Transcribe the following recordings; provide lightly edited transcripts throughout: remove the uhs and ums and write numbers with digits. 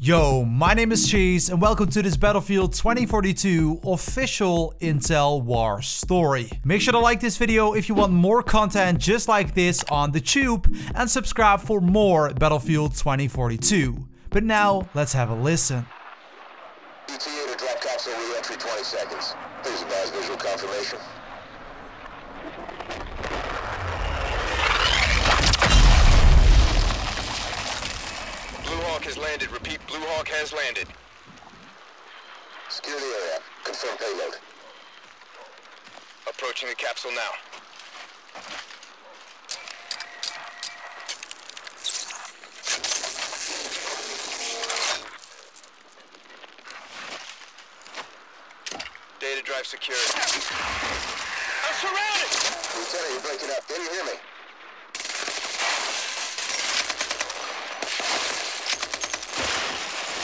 Yo, my name is Cheese and welcome to this Battlefield 2042 official Intel War story. Make sure to like this video if you want more content just like this on the tube and subscribe for more Battlefield 2042. But now, let's have a listen. ETA to drop capsule re-entry 20 seconds. Please advise visual confirmation. Blue Hawk has landed. Repeat, Blue Hawk has landed. Secure the area. Confirm payload. Approaching the capsule now. Data drive secured. I'm surrounded! Lieutenant, you're breaking up. Can you hear me?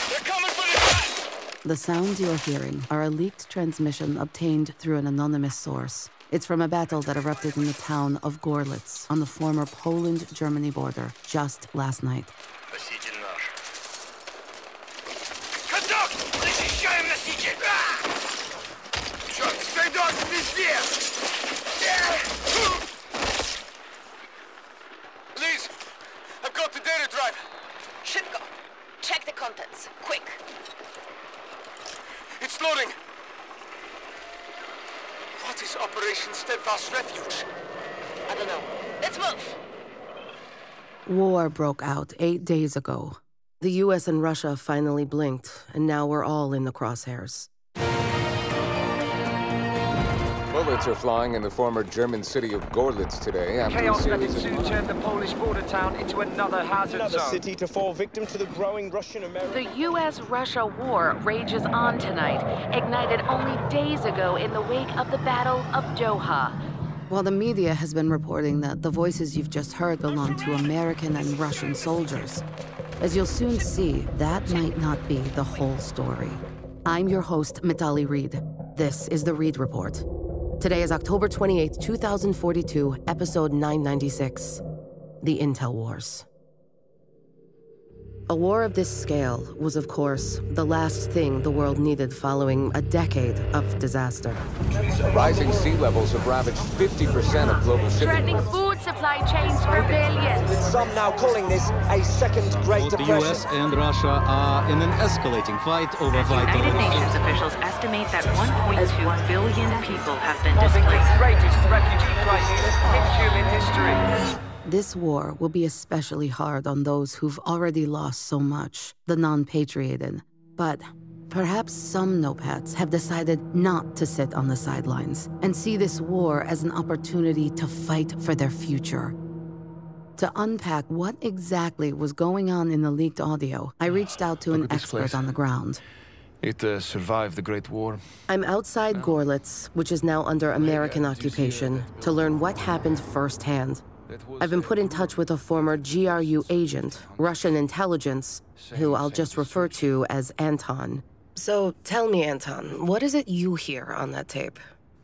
They're coming for the gun! The sounds you're hearing are a leaked transmission obtained through an anonymous source. It's from a battle that erupted in the town of Gorlitz on the former Poland-Germany border just last night. Please, I've got the data drive. Ship go. Check the contents, quick. It's loading. What is Operation Steadfast Refuge? I don't know. Let's move. War broke out 8 days ago. The US and Russia finally blinked, and now we're all in the crosshairs. Bullets are flying in the former German city of Gorlitz today after Chaos a that series soon of... turned the Polish border town into another hazard Another zone. city to fall victim to the growing Russian-American... The US-Russia war rages on tonight, ignited only days ago in the wake of the Battle of Doha. While the media has been reporting that the voices you've just heard belong to American and Russian soldiers, as you'll soon see, that might not be the whole story. I'm your host, Mitali Reed. This is the Reed Report. Today is October 28, 2042, episode 996, The Intel Wars. A war of this scale was, of course, the last thing the world needed following a decade of disaster. Rising sea levels have ravaged 50% of global shipping. Threatening food supply chains for billions. With some now calling this a second Great Both the Depression. US and Russia are in an escalating fight over vital United Nations resources. officials estimate that 1.2 billion people have been Causing the displaced. greatest refugee crisis in human history. This war will be especially hard on those who've already lost so much, the non-patrioted. But perhaps some no-pats have decided not to sit on the sidelines and see this war as an opportunity to fight for their future. To unpack what exactly was going on in the leaked audio, I reached out to an expert on the ground. It survived the Great War. I'm outside Gorlitz, which is now under American occupation, to learn what happened firsthand. I've been put in touch with a former GRU agent, Russian intelligence, who I'll just refer to as Anton. So tell me, Anton, what is it you hear on that tape?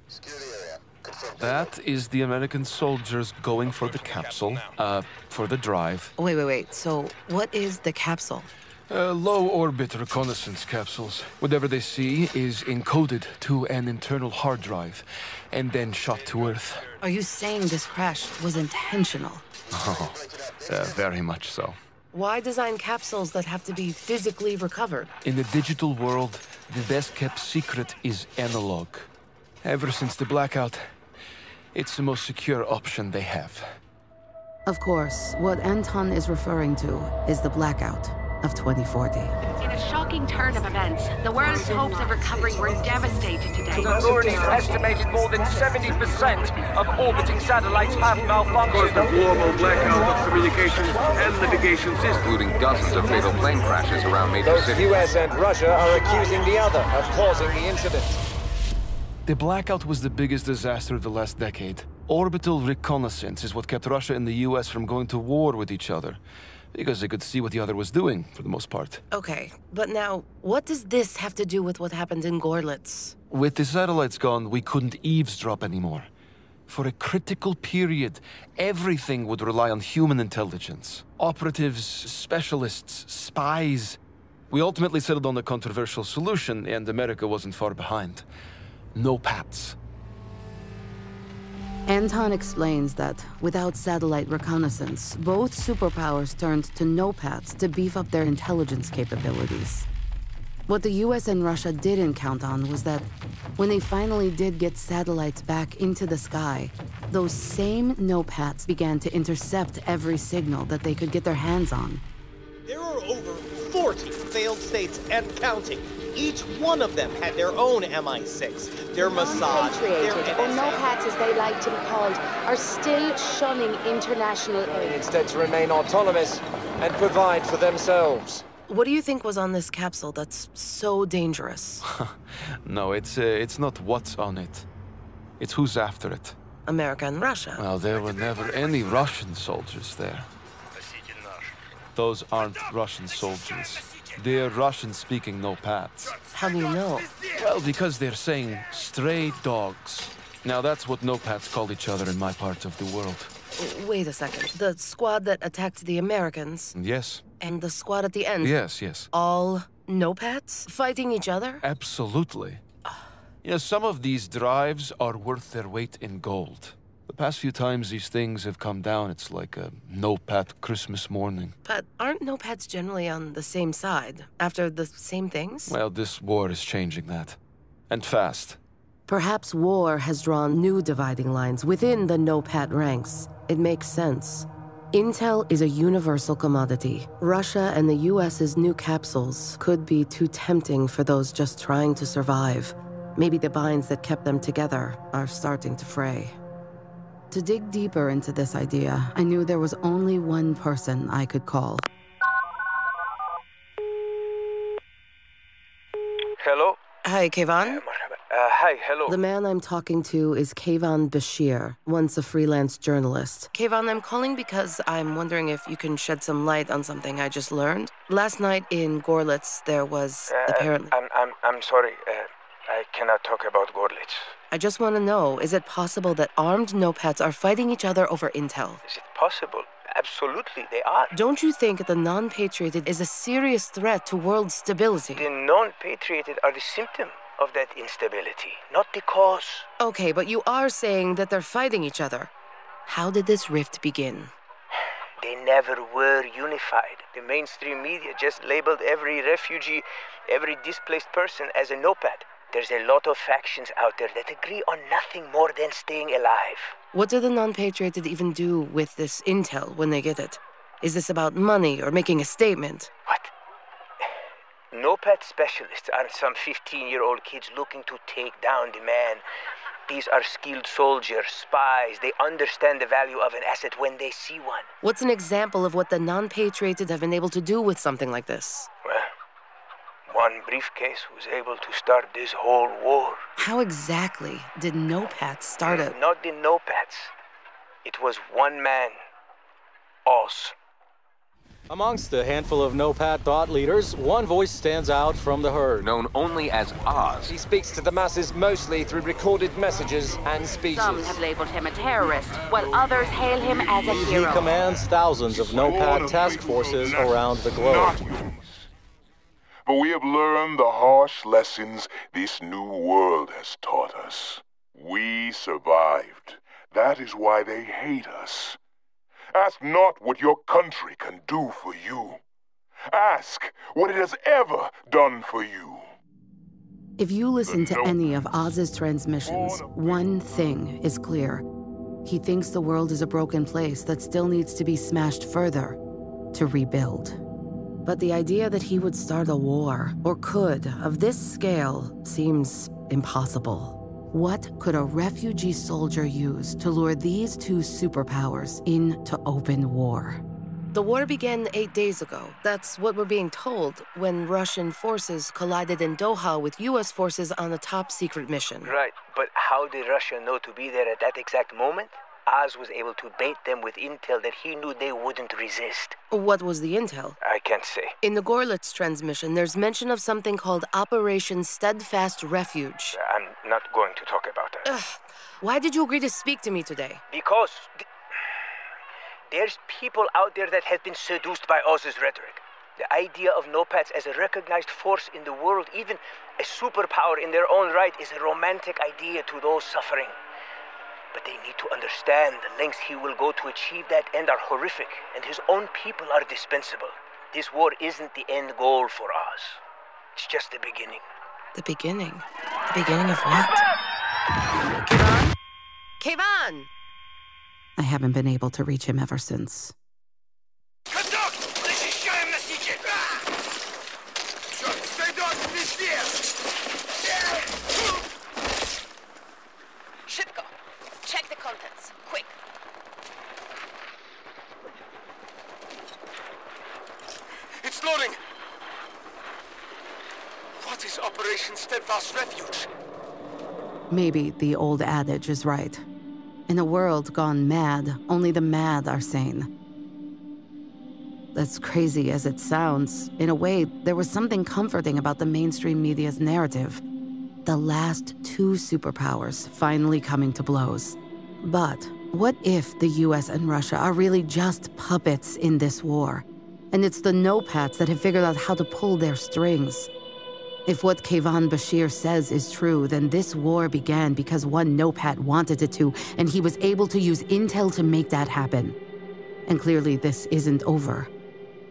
Secure the area. Confirm That is the American soldiers going for the capsule, for the drive. Wait. So what is the capsule? Low-orbit reconnaissance capsules. Whatever they see is encoded to an internal hard drive, and then shot to Earth. Are you saying this crash was intentional? Oh, very much so. Why design capsules that have to be physically recovered? In the digital world, the best-kept secret is analog. Ever since the blackout, it's the most secure option they have. Of course, what Anton is referring to is the blackout of 2040. In a shocking turn of events, the world's hopes of recovery were devastated today. Authorities estimated more than 70% of orbiting satellites have malfunctioned. Global blackout of communications and navigation systems, Including dozens of fatal plane crashes around major Both cities. US and Russia are accusing the other of causing the incident. The blackout was the biggest disaster of the last decade. Orbital reconnaissance is what kept Russia and the US from going to war with each other, because they could see what the other was doing, for the most part. Okay, but now, what does this have to do with what happened in Gorlitz? With the satellites gone, we couldn't eavesdrop anymore. For a critical period, everything would rely on human intelligence. Operatives, specialists, spies. We ultimately settled on a controversial solution, and America wasn't far behind. No PATs. Anton explains that without satellite reconnaissance, both superpowers turned to NOPADs to beef up their intelligence capabilities. What the US and Russia didn't count on was that when they finally did get satellites back into the sky, those same NOPADs began to intercept every signal that they could get their hands on. There are over 40 failed states and counting. Each one of them had their own MI6, their Mossad, their NSA. Or NOPADs, as they like to be called, are still shunning international aid. Instead to remain autonomous and provide for themselves. What do you think was on this capsule that's so dangerous? No, it's not what's on it. It's who's after it. America and Russia. Well, there were never any Russian soldiers there. Those aren't Russian soldiers. They're Russian-speaking NOPADs. How do you know? Well, because they're saying stray dogs. Now, that's what NOPADs call each other in my part of the world. Wait a second. The squad that attacked the Americans? Yes. And the squad at the end? Yes, yes. All NOPADs? Fighting each other? Absolutely. You know, some of these drives are worth their weight in gold. The past few times these things have come down, it's like a NOPAD Christmas morning. But aren't NOPADs generally on the same side, after the same things? Well, this war is changing that. And fast. Perhaps war has drawn new dividing lines within the NOPAD ranks. It makes sense. Intel is a universal commodity. Russia and the US's new capsules could be too tempting for those just trying to survive. Maybe the binds that kept them together are starting to fray. To dig deeper into this idea, I knew there was only one person I could call. Hello? Hi, Kayvan? Hi, hello. The man I'm talking to is Kayvan Bashir, once a freelance journalist. Kayvan, I'm calling because I'm wondering if you can shed some light on something I just learned. Last night in Gorlitz, there was apparently... I'm sorry. I cannot talk about Gorlitz. I just want to know, is it possible that armed NOPADs are fighting each other over intel? Is it possible? Absolutely, they are. Don't you think the non-patrioted is a serious threat to world stability? The non-patrioted are the symptom of that instability, not the cause. Okay, but you are saying that they're fighting each other. How did this rift begin? They never were unified. The mainstream media just labeled every refugee, every displaced person as a NOPAD. There's a lot of factions out there that agree on nothing more than staying alive. What do the non-patrioted even do with this intel when they get it? Is this about money or making a statement? What? NOPAD specialists aren't some 15-year-old kids looking to take down the man. These are skilled soldiers, spies. They understand the value of an asset when they see one. What's an example of what the non-patrioted have been able to do with something like this? Well, one briefcase was able to start this whole war. How exactly did NOPADs start it? Not the NOPADs. It was one man. Us. Amongst a handful of NOPAD thought leaders, one voice stands out from the herd. Known only as Oz. He speaks to the masses mostly through recorded messages and speeches. Some have labeled him a terrorist, while others hail him as a hero. He commands thousands of NOPAD task forces around the globe. But we have learned the harsh lessons this new world has taught us. We survived. That is why they hate us. Ask not what your country can do for you. Ask what it has ever done for you. If you listen to any of Oz's transmissions, one thing is clear. He thinks the world is a broken place that still needs to be smashed further to rebuild. But the idea that he would start a war, or could, of this scale, seems impossible. What could a refugee soldier use to lure these two superpowers into open war? The war began 8 days ago. That's what we're being told when Russian forces collided in Doha with US forces on a top-secret mission. Right, but how did Russia know to be there at that exact moment? Oz was able to bait them with intel that he knew they wouldn't resist. What was the intel? I can't say. In the Gorlitz transmission, there's mention of something called Operation Steadfast Refuge. I'm not going to talk about that. Ugh. Why did you agree to speak to me today? Because there's people out there that have been seduced by Oz's rhetoric. The idea of no-pads as a recognized force in the world, even a superpower in their own right, is a romantic idea to those suffering. But they need to understand the lengths he will go to achieve that end are horrific, and his own people are dispensable. This war isn't the end goal for us. It's just the beginning. The beginning? The beginning of what? Kayvon? Kayvon! I haven't been able to reach him ever since. Shipko, check the contents, quick. It's loading. What is Operation Steadfast Refuge? Maybe the old adage is right. In a world gone mad, only the mad are sane. As crazy as it sounds, in a way, there was something comforting about the mainstream media's narrative. The last two superpowers finally coming to blows. But what if the US and Russia are really just puppets in this war? And it's the no-pats that have figured out how to pull their strings. If what Kayvon Bashir says is true, then this war began because one no-pat wanted it to, and he was able to use intel to make that happen. And clearly this isn't over.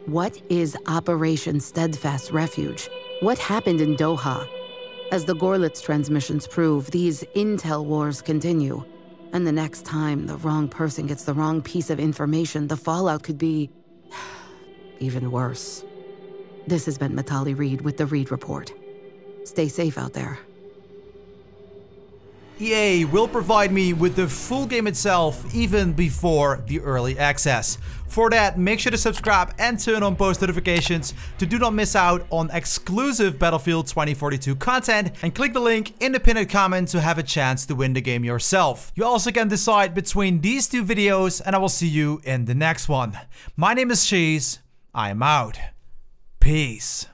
What is Operation Steadfast Refuge? What happened in Doha? As the Gorlitz transmissions prove, these intel wars continue. And the next time the wrong person gets the wrong piece of information, the fallout could be even worse. This has been Matali Reed with the Reed Report. Stay safe out there. EA will provide me with the full game itself even before the early access. For that, make sure to subscribe and turn on post notifications to do not miss out on exclusive Battlefield 2042 content, and click the link in the pinned comment to have a chance to win the game yourself. You also can decide between these two videos, and I will see you in the next one. My name is Cheese. I am out. Peace.